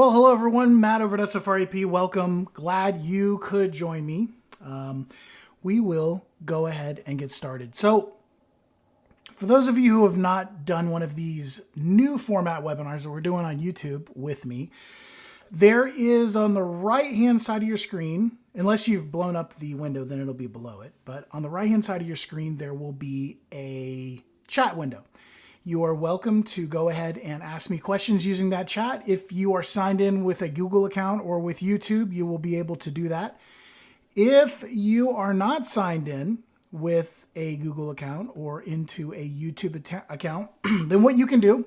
Well, hello everyone. Matt over at SFREP. Welcome. Glad you could join me. We will go ahead and get started. So, for those of you who have not done one of these new format webinars that we're doing on YouTube with me, there is on the right-hand side of your screen, unless you've blown up the window, then it'll be below it. But on the right-hand side of your screen, there will be a chat window. You are welcome to go ahead and ask me questions using that chat. If you are signed in with a Google account or with YouTube, you will be able to do that. If you are not signed in with a Google account or into a YouTube account, then what you can do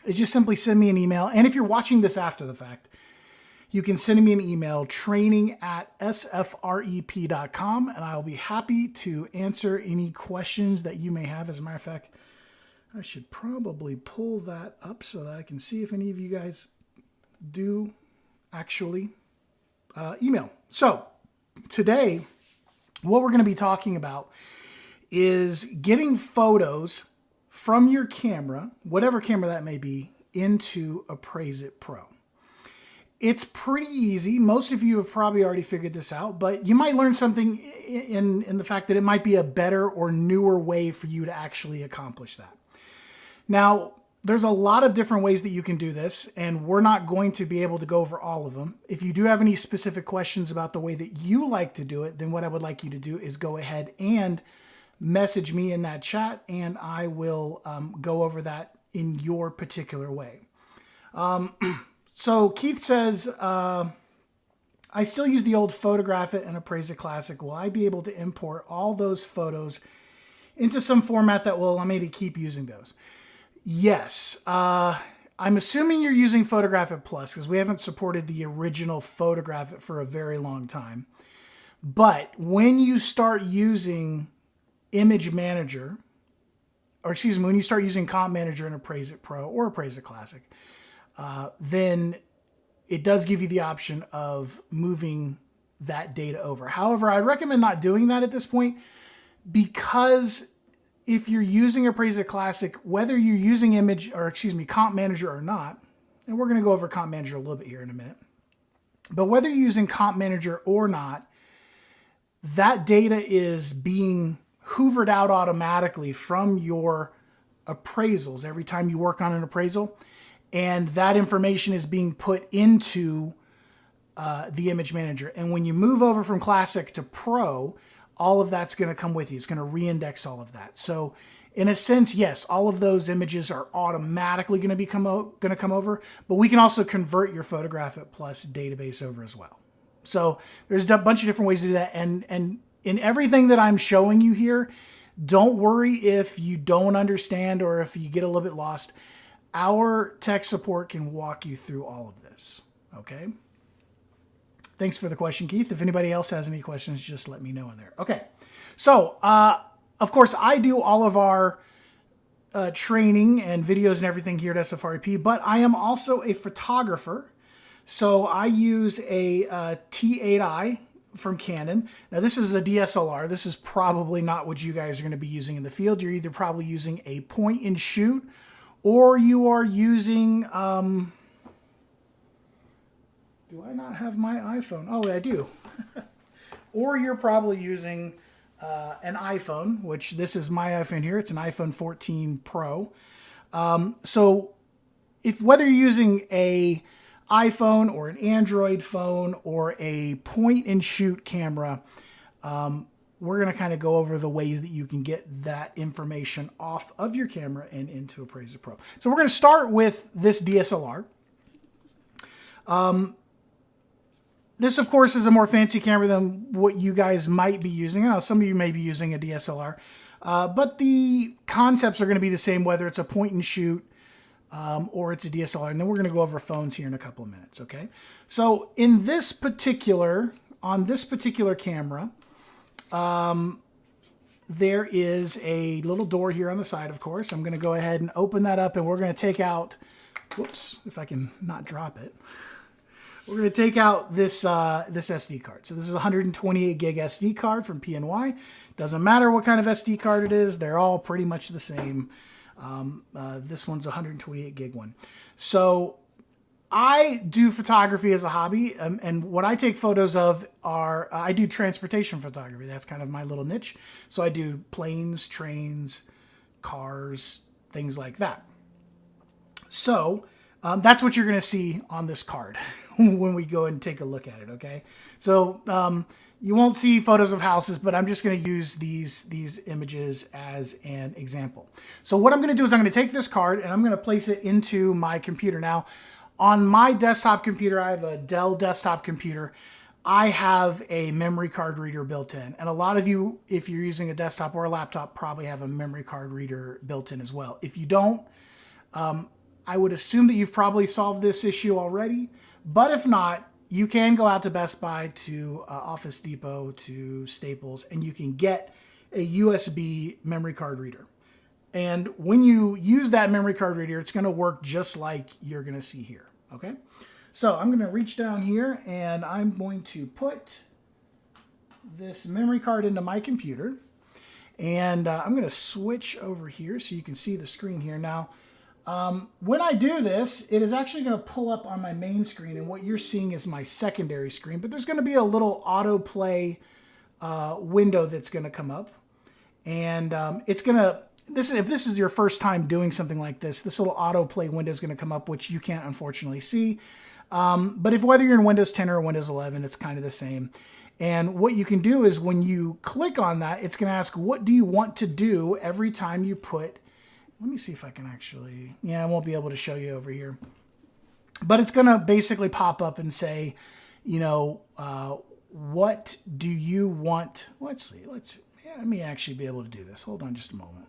is just simply send me an email. And if you're watching this after the fact, you can send me an email, training@sfrep.com, and I'll be happy to answer any questions that you may have. As a matter of fact, I should probably pull that up so that I can see if any of you guys do actually email. So today, what we're going to be talking about is getting photos from your camera, whatever camera that may be, into Appraise-It Pro. It's pretty easy. Most of you have probably already figured this out, but you might learn something in the fact that it might be a better or newer way for you to actually accomplish that. Now, there's a lot of different ways that you can do this, and we're not going to be able to go over all of them. If you do have any specific questions about the way that you like to do it, then what I would like you to do is go ahead and message me in that chat, and I will go over that in your particular way. So Keith says, I still use the old Photograph It and Appraise-It Classic. Will I be able to import all those photos into some format that will allow me to keep using those? Yes. I'm assuming you're using Photograph It Plus because we haven't supported the original Photograph It for a very long time. But when you start using Image Manager, or excuse me, when you start using Comp Manager in Appraise-It Pro or Appraise-It Classic, then it does give you the option of moving that data over. However, I recommend not doing that at this point because if you're using Appraise-It Classic, whether you're using Comp Manager or not, and we're going to go over Comp Manager a little bit here in a minute, but whether you're using Comp Manager or not, that data is being hoovered out automatically from your appraisals every time you work on an appraisal, and that information is being put into the Image Manager. And when you move over from Classic to Pro, all of that's going to come with you. It's going to reindex all of that. So in a sense, yes, all of those images are automatically going to come over, but we can also convert your Photograph It Plus database over as well. So there's a bunch of different ways to do that. And in everything that I'm showing you here, don't worry if you don't understand or if you get a little bit lost. Our tech support can walk you through all of this, okay? Thanks for the question, Keith. If anybody else has any questions, just let me know in there. Okay, so of course, I do all of our training and videos and everything here at SFREP, but I am also a photographer. So I use a T8i from Canon. Now this is a DSLR. This is probably not what you guys are going to be using in the field. You're either probably using a point and shoot, or you are using, do I not have my iPhone? Oh, I do. Or you're probably using an iPhone, which this is my iPhone here. It's an iPhone 14 Pro. So whether you're using a iPhone or an Android phone or a point and shoot camera, we're going to kind of go over the ways that you can get that information off of your camera and into Appraise-It Pro. So we're going to start with this DSLR. This, of course, is a more fancy camera than what you guys might be using. I know some of you may be using a DSLR, but the concepts are going to be the same, whether it's a point and shoot or it's a DSLR. And then we're going to go over phones here in a couple of minutes, okay? So on this particular camera, there is a little door here on the side, of course. I'm going to go ahead and open that up, and we're going to take out, whoops, if I can not drop it. We're going to take out this this SD card. So this is a 128 gig SD card from PNY. Doesn't matter what kind of SD card it is. They're all pretty much the same. This one's a 128 gig one. So I do photography as a hobby, and what I take photos of are, I do transportation photography. That's kind of my little niche. So I do planes, trains, cars, things like that. So that's what you're going to see on this card when we go and take a look at it, okay? So you won't see photos of houses, but I'm just going to use these images as an example. So what I'm going to do is I'm going to take this card and I'm going to place it into my computer. Now, on my desktop computer, I have a Dell desktop computer. I have a memory card reader built in. And a lot of you, if you're using a desktop or a laptop, probably have a memory card reader built in as well. If you don't, I would assume that you've probably solved this issue already. But if not, you can go out to Best Buy, to Office Depot, to Staples, and you can get a USB memory card reader. And when you use that memory card reader, it's going to work just like you're going to see here, okay? So I'm going to reach down here, and I'm going to put this memory card into my computer. And I'm going to switch over here so you can see the screen here. Now, when I do this, it is actually going to pull up on my main screen, and what you're seeing is my secondary screen. But there's going to be a little autoplay window that's going to come up. And it's going to... if this is your first time doing something like this little autoplay window is going to come up, which you can't unfortunately see. But whether you're in Windows 10 or Windows 11, it's kind of the same. And what you can do is when you click on that, it's going to ask, what do you want to do every time you put, let me see if I can actually, yeah, I won't be able to show you over here. But it's going to basically pop up and say, you know, what do you want? Let's see, yeah, let me actually be able to do this. Hold on just a moment.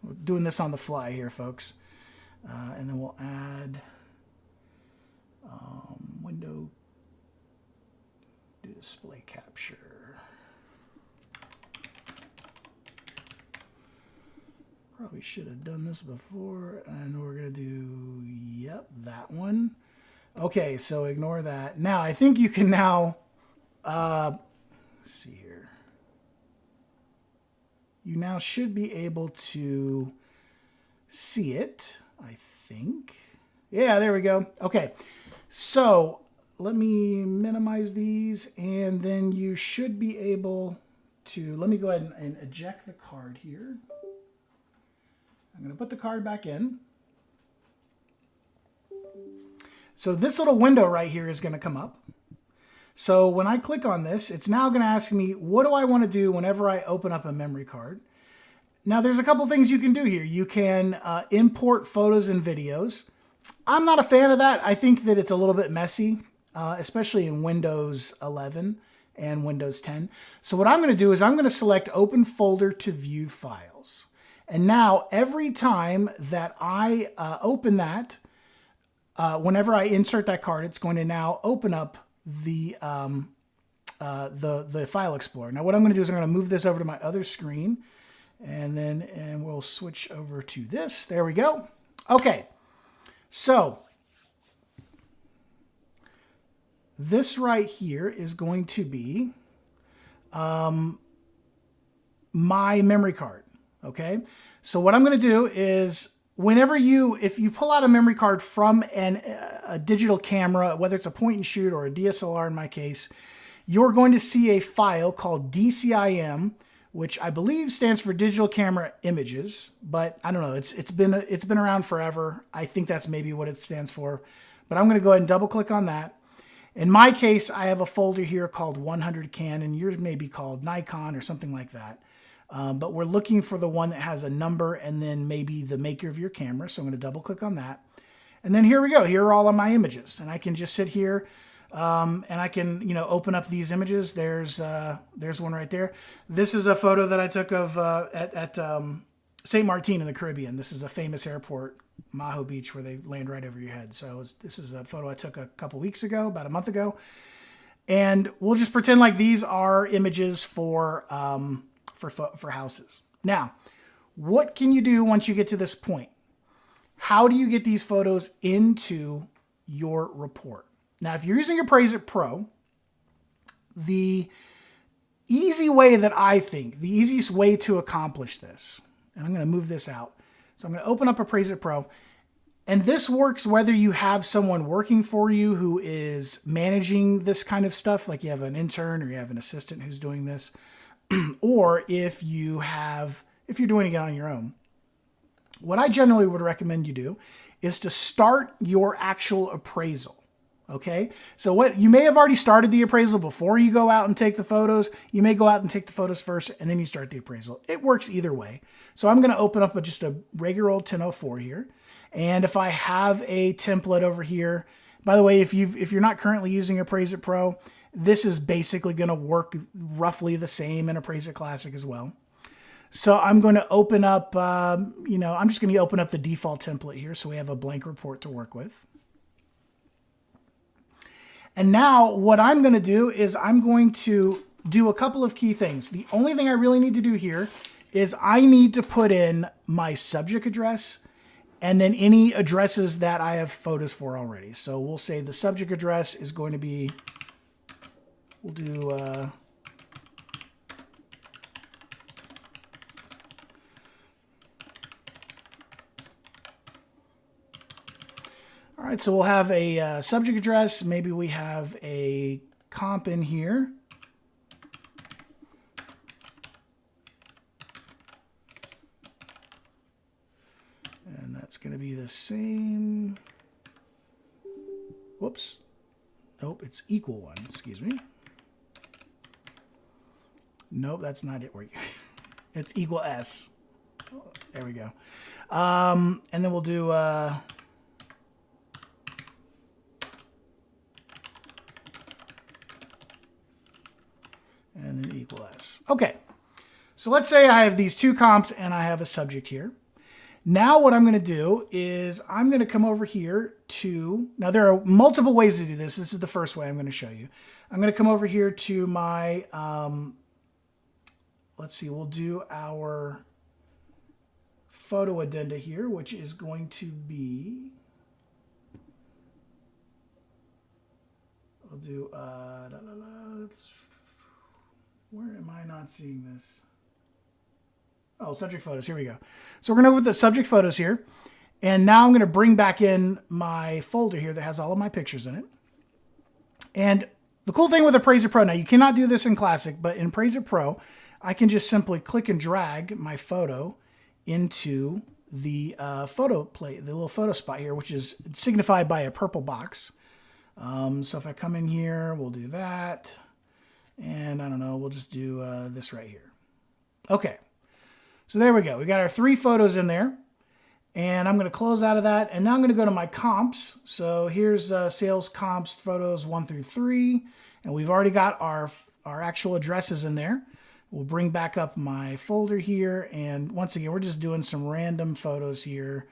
We're doing this on the fly here, folks. And then we'll add window display capture. Probably should have done this before, and we're gonna do, yep, that one. Okay, so ignore that. Now, I think you can now, let's see here. You now should be able to see it, I think. Yeah, there we go. Okay, so let me minimize these, and then you should be able to, let me go ahead and eject the card here. I'm going to put the card back in. So this little window right here is going to come up. So when I click on this, it's now going to ask me, what do I want to do whenever I open up a memory card? Now, there's a couple things you can do here. You can import photos and videos. I'm not a fan of that. I think that it's a little bit messy, especially in Windows 11 and Windows 10. So what I'm going to do is I'm going to select Open Folder to View Files. And now, every time that I open that, whenever I insert that card, it's going to now open up the File Explorer. Now, what I'm going to do is I'm going to move this over to my other screen, and we'll switch over to this. There we go. Okay, so this right here is going to be my memory card. Okay, so what I'm going to do is if you pull out a memory card from a digital camera, whether it's a point and shoot or a DSLR in my case, you're going to see a file called DCIM, which I believe stands for Digital Camera Images, but I don't know. It's been around forever. I think that's maybe what it stands for, but I'm going to go ahead and double click on that. In my case, I have a folder here called 100 Canon. Yours may be called Nikon or something like that. But we're looking for the one that has a number and then maybe the maker of your camera. So I'm going to double click on that. And then here we go. Here are all of my images. And I can just sit here and I can, open up these images. There's one right there. This is a photo that I took of at St. Martin in the Caribbean. This is a famous airport, Maho Beach, where they land right over your head. So this is a photo I took a couple weeks ago, about a month ago. And we'll just pretend like these are images for houses. Now, what can you do once you get to this point? How do you get these photos into your report? Now, if you're using Appraise-It Pro, the easy way that I think, the easiest way to accomplish this, And I'm going to move this out. So I'm going to open up Appraise-It Pro. And this works whether you have someone working for you who is managing this kind of stuff, like you have an intern or you have an assistant who's doing this, or if you're doing it on your own. What I generally would recommend you do is to start your actual appraisal. Okay, so what you may have already started the appraisal before you go out and take the photos. You may go out and take the photos first, and then you start the appraisal. It works either way. So I'm going to open up just a regular old 1004 here. And if I have a template over here, by the way, if you're not currently using Appraise-It Pro, this is basically going to work roughly the same in Appraise-It Classic as well. So I'm going to open up, I'm just going to open up the default template here so we have a blank report to work with. And now what I'm going to do is I'm going to do a couple of key things. The only thing I really need to do here is I need to put in my subject address and then any addresses that I have photos for already. So we'll say the subject address is going to be, we'll do, all right, so we'll have a subject address. Maybe we have a comp in here. And that's going to be the same. Whoops. Nope, it's equal one. Excuse me. Nope, that's not it. It's equal S. There we go. And then we'll do... and then equal S. Okay, so let's say I have these two comps and I have a subject here. Now what I'm going to do is I'm going to come over here to, now there are multiple ways to do this. This is the first way I'm going to show you. I'm going to come over here to my, let's see, we'll do our photo addenda here, which is going to be, I'll do, where am I not seeing this? Oh, subject photos. Here we go. So we're going to go with the subject photos here. And now I'm going to bring back in my folder here that has all of my pictures in it. And the cool thing with Appraise-It Pro, now you cannot do this in Classic, but in Appraise-It Pro, I can just simply click and drag my photo into the photo plate, the little photo spot here, which is signified by a purple box. So if I come in here, we'll do that. And I don't know, we'll just do this right here. Okay, so there we go. We got our 3 photos in there. And I'm going to close out of that. And now I'm going to go to my comps. So here's sales comps photos 1 through 3. And we've already got our actual addresses in there. We'll bring back up my folder here. And once again, we're just doing some random photos here.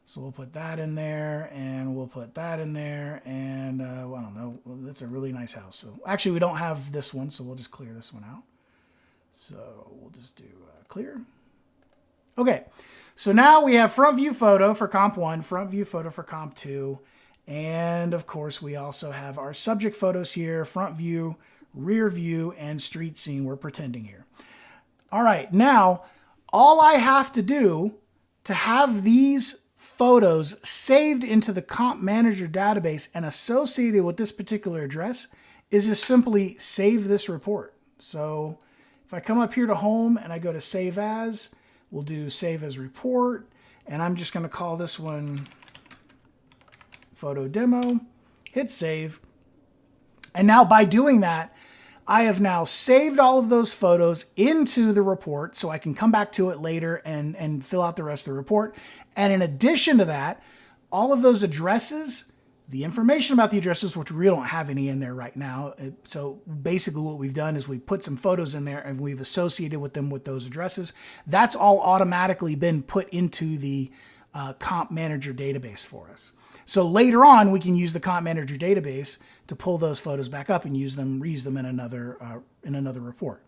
So we'll put that in there, and we'll put that in there, and well, I don't know. Well, that's a really nice house. So actually, we don't have this one, so we'll just clear this one out. So we'll just do clear. Okay, so now we have front view photo for comp 1, front view photo for comp 2, and of course, we also have our subject photos here, front view, rear view, and street scene we're pretending here. All right, now, all I have to do to have these photos saved into the Comp Manager database and associated with this particular address is to simply save this report. So if I come up here to Home and I go to Save As, we'll do Save As Report, and I'm just going to call this one Photo Demo, hit Save. And now by doing that, I have now saved all of those photos into the report so I can come back to it later and fill out the rest of the report. And in addition to that, all of those addresses, the information about the addresses, which we don't have any in there right now. So basically what we've done is we put some photos in there and we've associated with them with those addresses. That's all automatically been put into the Comp Manager database for us. So later on, we can use the Comp Manager database to pull those photos back up and reuse them in another report.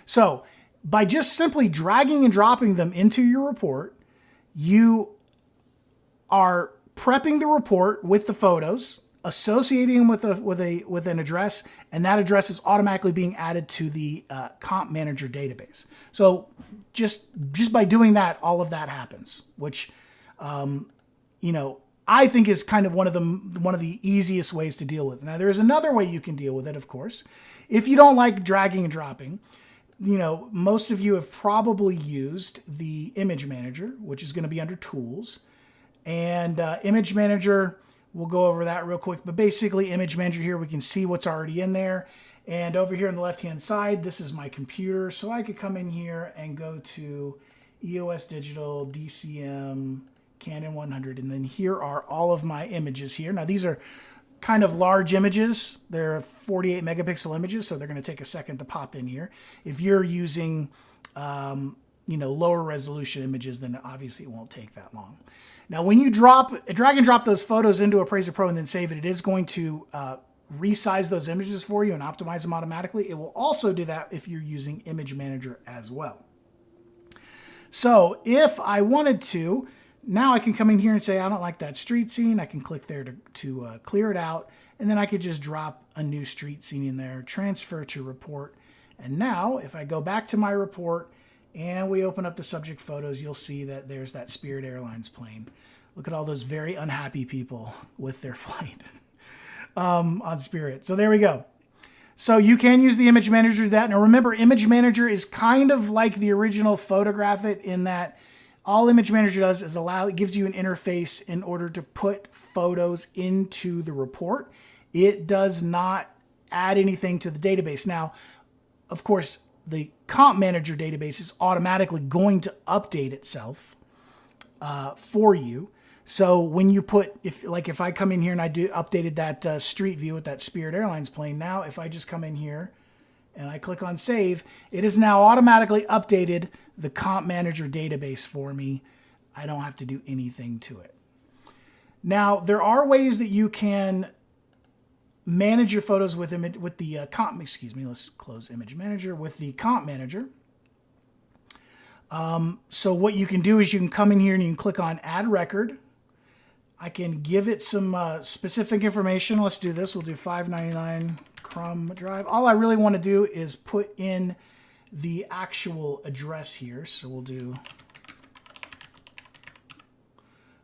So by just simply dragging and dropping them into your report, you are prepping the report with the photos associating them with an address, and that address is automatically being added to the comp manager database. So just by doing that, all of that happens, which I think is kind of one of the easiest ways to deal with. Now, there's another way you can deal with it, of course. If you don't like dragging and dropping, most of you have probably used the image manager, which is going to be under tools. And image manager, we'll go over that real quick. But basically, image manager here, we can see what's already in there. And over here on the left-hand side, this is my computer. So I could come in here and go to EOS Digital, DCM, Canon 100. And then here are all of my images here. Now, these are kind of large images. They're 48 megapixel images, so they're going to take a second to pop in here. If you're using, lower resolution images, then obviously it won't take that long. Now, when you drag and drop those photos into Appraise-It Pro and then save it, it is going to resize those images for you and optimize them automatically. It will also do that if you're using Image Manager as well. So if I wanted to, now I can come in here and say, I don't like that street scene. I can click there to clear it out. And then I could just drop a new street scene in there, transfer to report. And now if I go back to my report and we open up the subject photos, you'll see that there's that Spirit Airlines plane. Look at all those very unhappy people with their flight on Spirit. So there we go. So you can use the Image Manager to do that. Now remember, Image Manager is kind of like the original Photograph-It in that all Image Manager does is it gives you an interface in order to put photos into the report. It does not add anything to the database. Now, of course, the Comp Manager database is automatically going to update itself for you. So when you if I come in here and I updated that street view with that Spirit Airlines plane, now if I just come in here and I click on save, it is now automatically updated the Comp Manager database for me. I don't have to do anything to it. Now, there are ways that you can manage your photos with the Comp, let's close Image Manager, with the Comp Manager. So what you can do is you can come in here and you can click on Add Record. I can give it some specific information. Let's do this. We'll do 599 Crum Drive. All I really want to do is put in the actual address here. So we'll do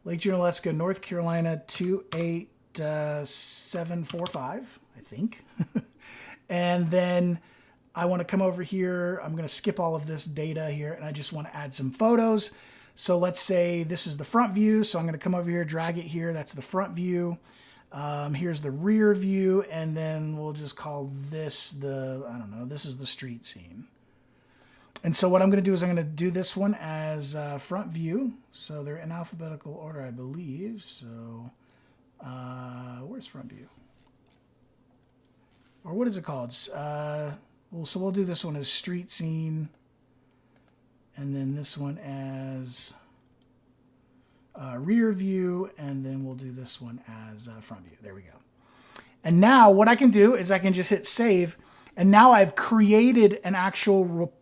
Lake Junaluska, North Carolina 28745, I think. And then I want to come over here. I'm going to skip all of this data here, and I just want to add some photos. So let's say this is the front view. So I'm going to come over here, drag it here. That's the front view. Here's the rear view, and then we'll just call this this is the street scene. And so what I'm going to do is I'm going to do this one as front view. So they're in alphabetical order, I believe. So where's front view? Or what is it called? So we'll do this one as street scene. And then this one as rear view. And then we'll do this one as front view. There we go. And now what I can do is I can just hit save. And now I've created an actual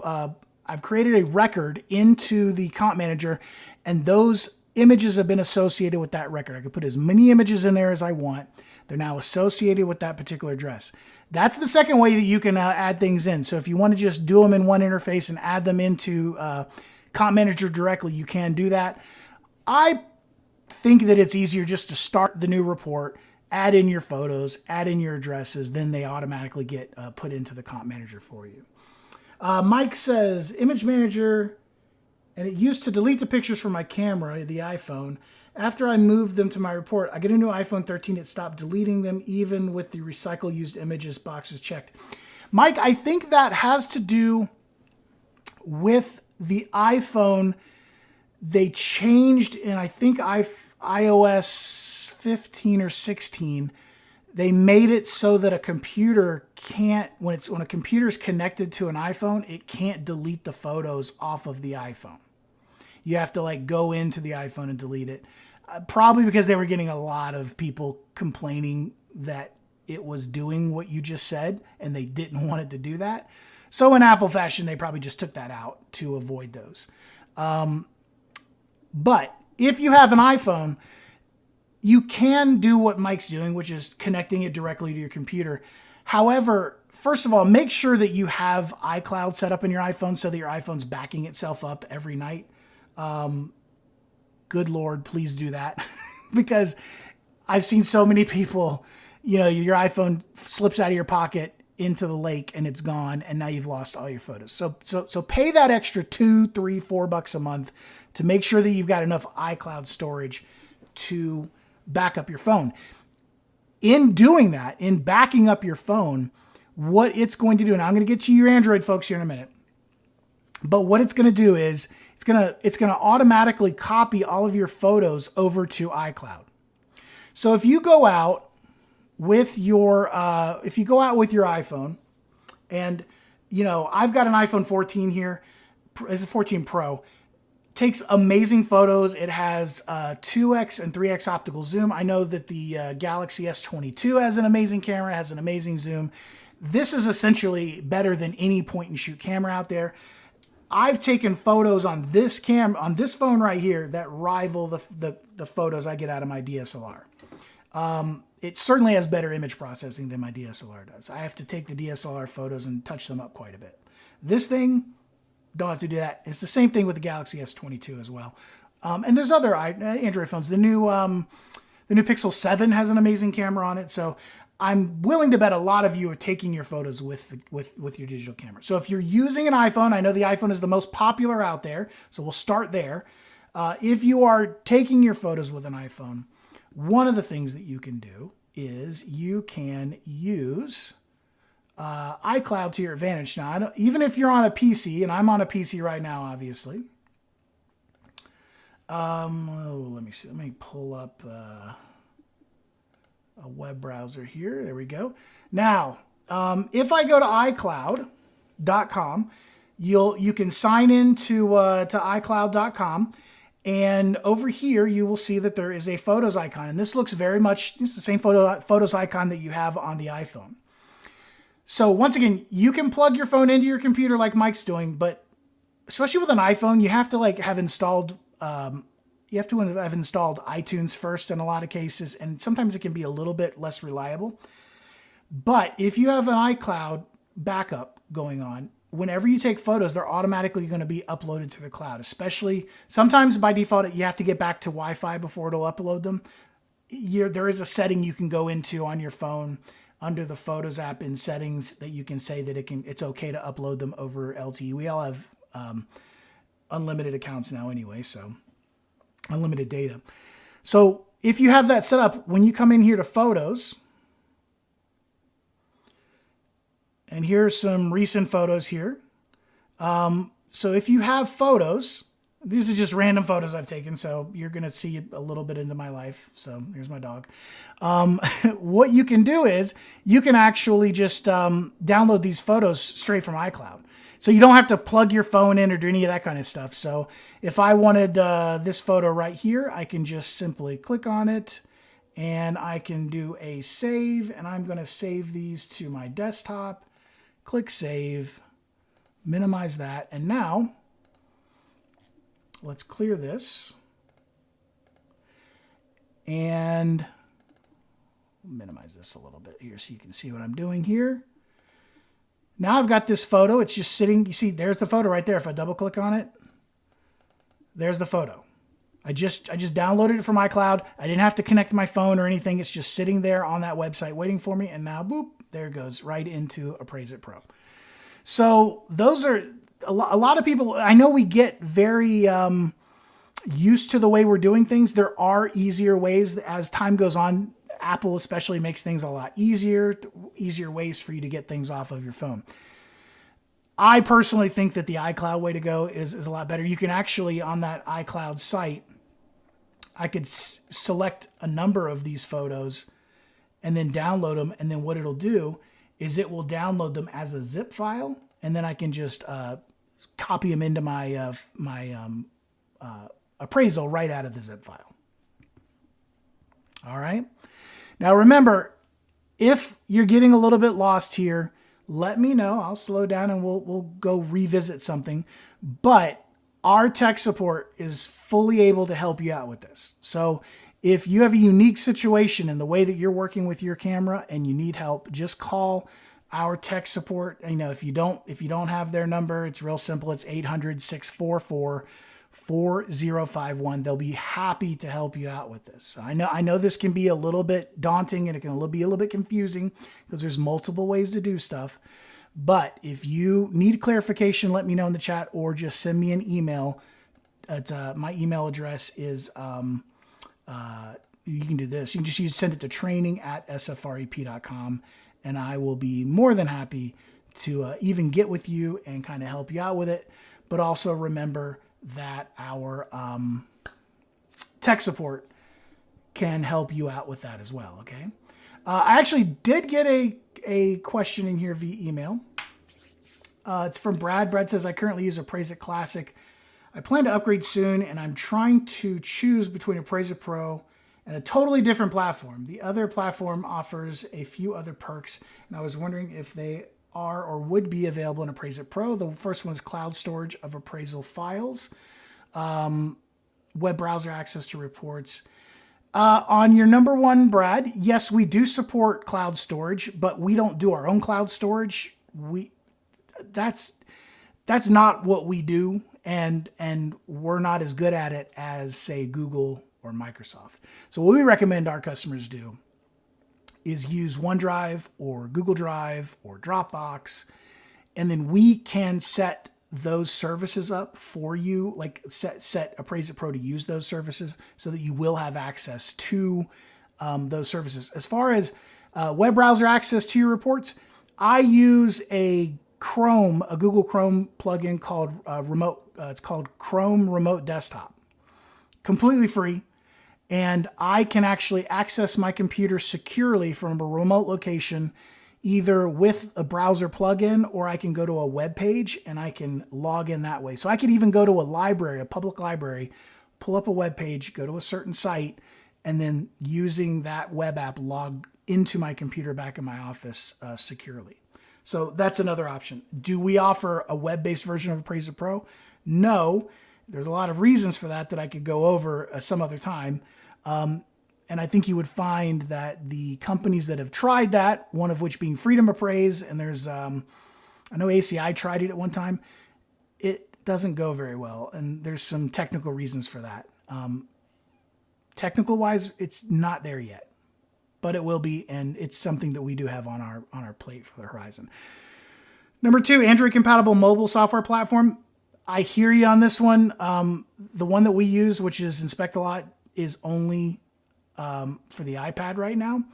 I've created a record into the Comp Manager, and those images have been associated with that record. I can put as many images in there as I want. They're now associated with that particular address. That's the second way that you can add things in. So if you want to just do them in one interface and add them into Comp Manager directly, you can do that. I think that it's easier just to start the new report, add in your photos, add in your addresses, then they automatically get put into the Comp Manager for you. Mike says, Image Manager, and it used to delete the pictures from my camera, the iPhone. After I moved them to my report, I get a new iPhone 13. It stopped deleting them, even with the recycle used images boxes checked. Mike, I think that has to do with the iPhone. They changed in, I think, iOS 15 or 16. They made it so that a computer can't, when a computer's connected to an iPhone, it can't delete the photos off of the iPhone. You have to go into the iPhone and delete it. Probably because they were getting a lot of people complaining that it was doing what you just said and they didn't want it to do that. So in Apple fashion, they probably just took that out to avoid those. But if you have an iPhone, you can do what Mike's doing, which is connecting it directly to your computer. However, first of all, make sure that you have iCloud set up in your iPhone so that your iPhone's backing itself up every night. Good Lord, please do that. Because I've seen so many people, your iPhone slips out of your pocket into the lake and it's gone, and now you've lost all your photos. So pay that extra $2, $3, $4 a month to make sure that you've got enough iCloud storage to back up your phone. In doing that, in backing up your phone, what it's going to do, and I'm going to get to your Android folks here in a minute, but what it's going to do is it's going to automatically copy all of your photos over to iCloud. So if you go out with your iPhone, and I've got an iPhone 14 here, it's a 14 Pro. Takes amazing photos. It has 2x and 3x optical zoom. I know that the Galaxy S22 has an amazing camera, has an amazing zoom. This is essentially better than any point and shoot camera out there. I've taken photos on this phone right here that rival the photos I get out of my DSLR. It certainly has better image processing than my DSLR does. I have to take the DSLR photos and touch them up quite a bit. This thing, don't have to do that. It's the same thing with the Galaxy S22 as well. And there's other Android phones. The new Pixel 7 has an amazing camera on it. So I'm willing to bet a lot of you are taking your photos with your digital camera. So if you're using an iPhone, I know the iPhone is the most popular out there, so we'll start there. If you are taking your photos with an iPhone, one of the things that you can do is you can use iCloud to your advantage. Now, even if you're on a PC, and I'm on a PC right now, obviously. Let me see. Let me pull up a web browser here. There we go. Now, if I go to iCloud.com, you can sign in to iCloud.com. And over here, you will see that there is a Photos icon. And this looks very much, it's the same Photos icon that you have on the iPhone. So once again, you can plug your phone into your computer like Mike's doing, but especially with an iPhone, you have to have installed iTunes first in a lot of cases, and sometimes it can be a little bit less reliable. But if you have an iCloud backup going on, whenever you take photos, they're automatically going to be uploaded to the cloud. Especially sometimes by default, you have to get back to Wi-Fi before it'll upload them. There is a setting you can go into on your phone under the Photos app in settings that you can say that it's okay to upload them over LTE. We all have unlimited accounts now anyway, so unlimited data. So if you have that set up, when you come in here to Photos, and here's some recent photos here. So if you have photos, these are just random photos I've taken, so you're going to see a little bit into my life. So here's my dog. What you can do is you can actually just download these photos straight from iCloud. So you don't have to plug your phone in or do any of that kind of stuff. So if I wanted this photo right here, I can just simply click on it and I can do a save, and I'm going to save these to my desktop. Click save, minimize that, and now let's clear this and minimize this a little bit here so you can see what I'm doing here. Now I've got this photo. It's just sitting. You see, there's the photo right there. If I double click on it, there's the photo. I just downloaded it from iCloud. I didn't have to connect my phone or anything. It's just sitting there on that website waiting for me. And now, boop, there it goes right into Appraise-It Pro. So those are a lot of people. I know we get very used to the way we're doing things. There are easier ways as time goes on. Apple especially makes things a lot easier ways for you to get things off of your phone. I personally think that the iCloud way to go is a lot better. You can actually, on that iCloud site, I could select a number of these photos and then download them. And then what it'll do is it will download them as a zip file. And then I can just copy them into my appraisal right out of the zip file. All right. Now remember, if you're getting a little bit lost here, let me know. I'll slow down and we'll go revisit something. But our tech support is fully able to help you out with this. So If you have a unique situation in the way that you're working with your camera and you need help, just call our tech support. You know, if you don't have their number, it's real simple. It's 800-644-4051. They'll be happy to help you out with this. I know this can be a little bit daunting and it can be a little bit confusing because there's multiple ways to do stuff. But if you need clarification, let me know in the chat or just send me an email. My email address is, you can do this. You can just send it to training@sfrep.com, and I will be more than happy to even get with you and kind of help you out with it. But also remember that our tech support can help you out with that as well, okay? I actually did get a question in here via email. It's from Brad. Brad says, I currently use Appraise-It Classic. I plan to upgrade soon, and I'm trying to choose between Appraise-It Pro and a totally different platform. The other platform offers a few other perks, and I was wondering if they are or would be available in Appraise-It Pro. The first one is cloud storage of appraisal files, web browser access to reports. On your number one, Brad, yes, we do support cloud storage, but we don't do our own cloud storage. That's not what we do, and we're not as good at it as, say, Google or Microsoft. So what we recommend our customers do is use OneDrive or Google Drive or Dropbox, and then we can set those services up for you, like set Appraise-It Pro to use those services so that you will have access to those services. As far as web browser access to your reports, I use a Google Chrome plugin called it's called Chrome Remote Desktop. Completely free. And I can actually access my computer securely from a remote location, either with a browser plugin, or I can go to a web page and I can log in that way. So I could even go to a library, a public library, pull up a web page, go to a certain site, and then using that web app log into my computer back in my office securely. So that's another option. Do we offer a web-based version of Appraise-It Pro? No. There's a lot of reasons for that I could go over some other time. And I think you would find that the companies that have tried that, one of which being Freedom Appraise, and there's, I know ACI tried it at one time, it doesn't go very well. And there's some technical reasons for that. Technical wise, it's not there yet, but it will be. And it's something that we do have on our plate for the horizon. Number 2, Android compatible mobile software platform. I hear you on this one. The one that we use, which is Inspect-A-Lot, is only for the iPad right now.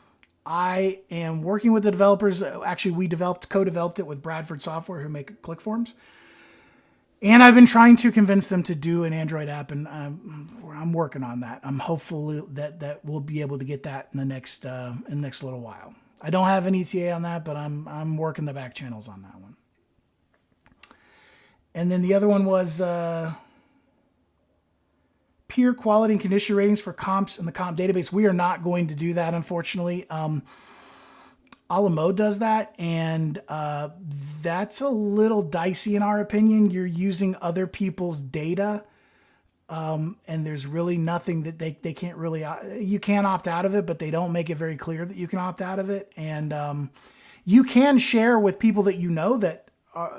I am working with the developers. Actually, we co-developed it with Bradford Software, who make ClickForms. And I've been trying to convince them to do an Android app, and I'm working on that. I'm hopeful that we'll be able to get that in the next little while. I don't have an ETA on that, but I'm working the back channels on that one. And then the other one was peer quality and condition ratings for comps in the comp database. We are not going to do that, unfortunately. Alamo does that, and that's a little dicey in our opinion. You're using other people's data, and there's really nothing that they can't really... you can opt out of it, but they don't make it very clear that you can opt out of it. And you can share with people that you know that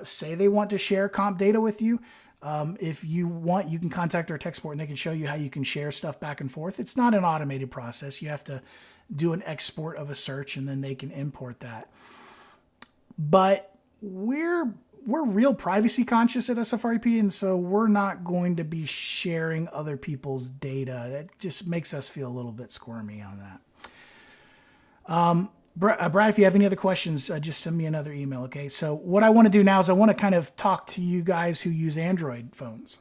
say they want to share comp data with you. If you want, you can contact our tech support and they can show you how you can share stuff back and forth. It's not an automated process. You have to do an export of a search and then they can import that. But we're real privacy conscious at SFREP, and so we're not going to be sharing other people's data. That just makes us feel a little bit squirmy on that. Brad, if you have any other questions, just send me another email, okay? So what I want to do now is I want to kind of talk to you guys who use Android phones.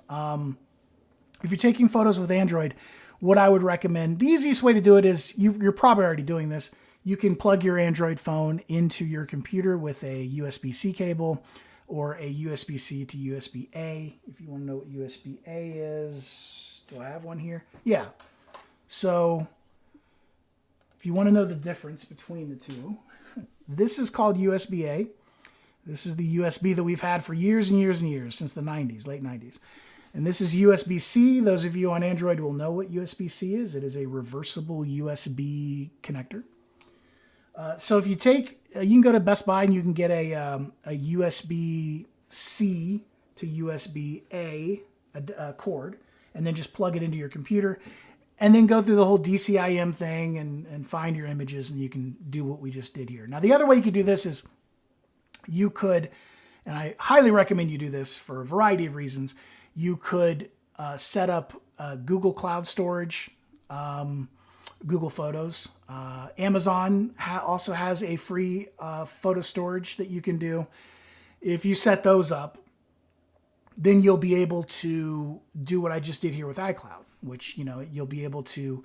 If you're taking photos with Android, what I would recommend, the easiest way to do it is, you're probably already doing this, you can plug your Android phone into your computer with a USB-C cable or a USB-C to USB-A. If you want to know what USB-A is, do I have one here? Yeah. So if you want to know the difference between the two, this is called USB-A. This is the USB that we've had for years and years and years, since the 90s, late 90s. And this is USB-C. Those of you on Android will know what USB-C is. It is a reversible USB connector. So if you take, you can go to Best Buy and you can get a USB-C to USB-A cord, and then just plug it into your computer, and then go through the whole DCIM thing and find your images, and you can do what we just did here. Now, the other way you could do this is you could, and I highly recommend you do this for a variety of reasons, you could set up Google Cloud Storage, Google Photos. Amazon also has a free photo storage that you can do. If you set those up, then you'll be able to do what I just did here with iCloud, which, you'll be able to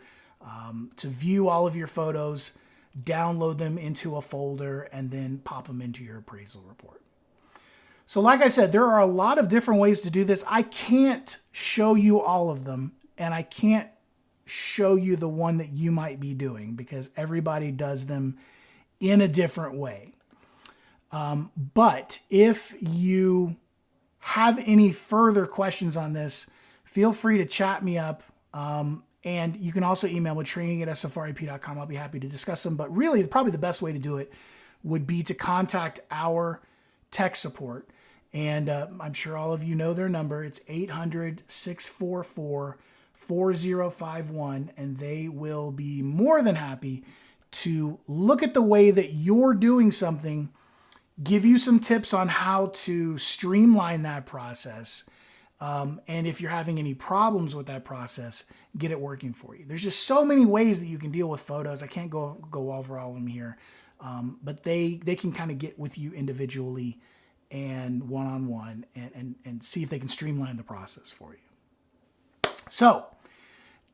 view all of your photos, download them into a folder, and then pop them into your appraisal report. So like I said, there are a lot of different ways to do this. I can't show you all of them, and I can't show you the one that you might be doing because everybody does them in a different way. But if you have any further questions on this, feel free to chat me up. And you can also email me training@sfrep.com. I'll be happy to discuss them. But really, probably the best way to do it would be to contact our tech support. And I'm sure all of you know their number. It's 800-644-4051. And they will be more than happy to look at the way that you're doing something, give you some tips on how to streamline that process. And if you're having any problems with that process, get it working for you. There's just so many ways that you can deal with photos. I can't go over all of them here. But they can kind of get with you individually and one-on-one and see if they can streamline the process for you. So,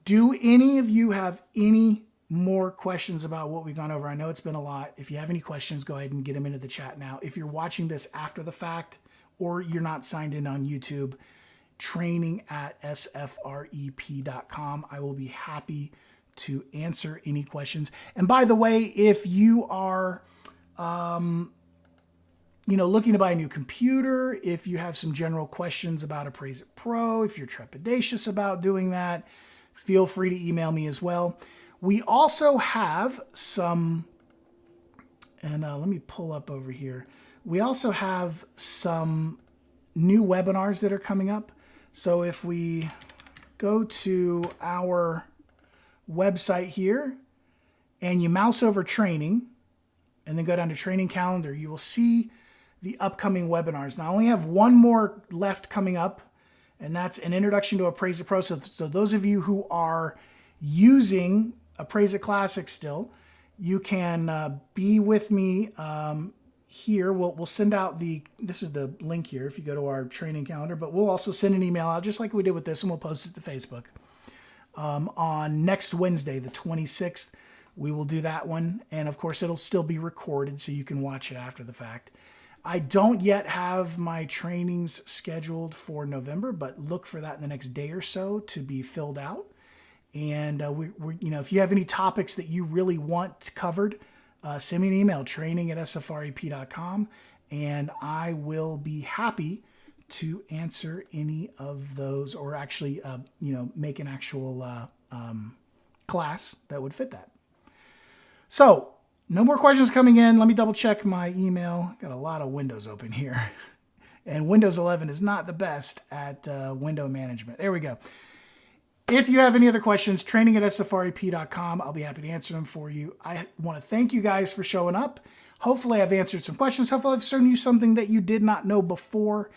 do any of you have any more questions about what we've gone over? I know it's been a lot. If you have any questions, go ahead and get them into the chat now. If you're watching this after the fact or you're not signed in on YouTube, training@sfrep.com. I will be happy to answer any questions. And by the way, if you are looking to buy a new computer, if you have some general questions about Appraise-It Pro, if you're trepidatious about doing that, feel free to email me as well. We also have some, and let me pull up over here. We also have some new webinars that are coming up. So if we go to our website here and you mouse over training and then go down to training calendar, you will see the upcoming webinars. Now I only have one more left coming up, and that's an introduction to Appraise-It Pro. So those of you who are using Appraise-It Classic still, you can be with me here. We'll send out this is the link here if you go to our training calendar, but we'll also send an email out just like we did with this, and we'll post it to Facebook. On next Wednesday, the 26th, we will do that one. And of course, it'll still be recorded so you can watch it after the fact. I don't yet have my trainings scheduled for November, but look for that in the next day or so to be filled out. And if you have any topics that you really want covered, send me an email, training@sfrep.com, and I will be happy to answer any of those, or actually, make an actual class that would fit that. So, no more questions coming in. Let me double check my email. Got a lot of windows open here. And Windows 11 is not the best at window management. There we go. If you have any other questions, training@sfrep.com. I'll be happy to answer them for you. I want to thank you guys for showing up. Hopefully I've answered some questions. Hopefully I've shown you something that you did not know before.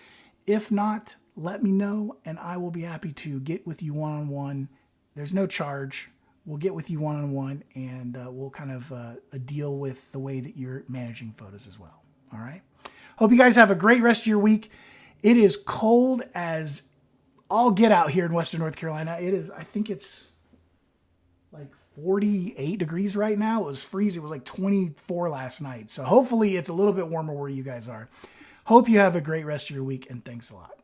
If not, let me know, and I will be happy to get with you one-on-one. There's no charge. We'll get with you one-on-one, and we'll kind of deal with the way that you're managing photos as well. All right? Hope you guys have a great rest of your week. It is cold as all get out here in Western North Carolina. It is, I think it's like 48 degrees right now. It was freezing. It was like 24 last night. So hopefully it's a little bit warmer where you guys are. Hope you have a great rest of your week, and thanks a lot.